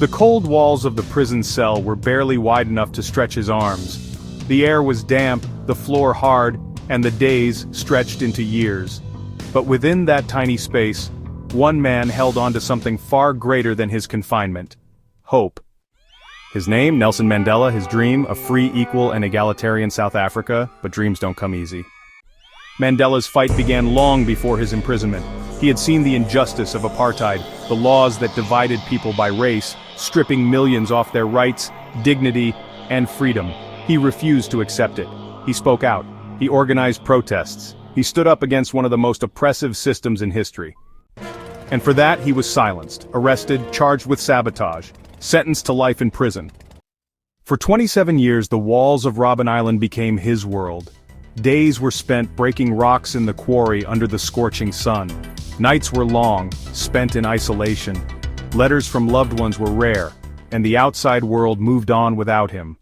The cold walls of the prison cell were barely wide enough to stretch his arms. The air was damp, the floor hard, and the days stretched into years. But within that tiny space, one man held on to something far greater than his confinement: hope. His name, Nelson Mandela, his dream, a free, equal, and egalitarian South Africa, but dreams don't come easy. Mandela's fight began long before his imprisonment. He had seen the injustice of apartheid, the laws that divided people by race, stripping millions off their rights, dignity, and freedom. He refused to accept it. He spoke out. He organized protests. He stood up against one of the most oppressive systems in history. And for that, he was silenced, arrested, charged with sabotage, sentenced to life in prison. For 27 years, the walls of Robben Island became his world. Days were spent breaking rocks in the quarry under the scorching sun. Nights were long, spent in isolation. Letters from loved ones were rare, and the outside world moved on without him.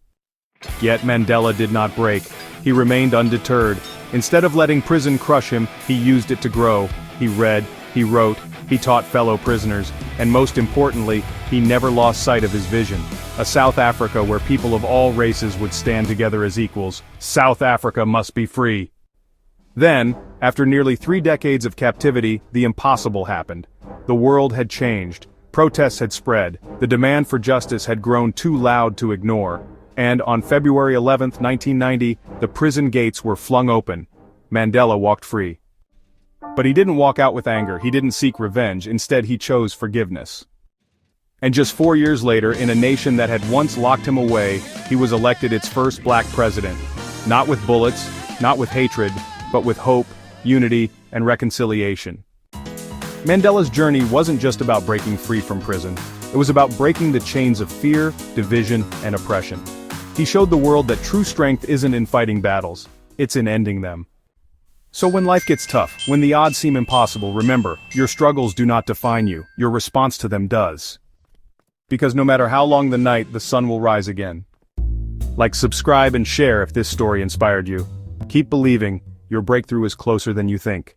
Yet Mandela did not break. He remained undeterred. Instead of letting prison crush him, he used it to grow. He read, he wrote, he taught fellow prisoners, and most importantly, he never lost sight of his vision. A South Africa where people of all races would stand together as equals. South Africa must be free. Then, after nearly 3 decades of captivity, the impossible happened. The world had changed. Protests had spread. The demand for justice had grown too loud to ignore. And on February 11, 1990, the prison gates were flung open. Mandela walked free. But he didn't walk out with anger, he didn't seek revenge, instead he chose forgiveness. And just 4 years later, in a nation that had once locked him away, he was elected its first black president. Not with bullets, not with hatred, but with hope, unity, and reconciliation. Mandela's journey wasn't just about breaking free from prison. It was about breaking the chains of fear, division, and oppression. He showed the world that true strength isn't in fighting battles, it's in ending them. So when life gets tough, when the odds seem impossible, remember, your struggles do not define you, your response to them does. Because no matter how long the night, the sun will rise again. Like, subscribe and share if this story inspired you. Keep believing, your breakthrough is closer than you think.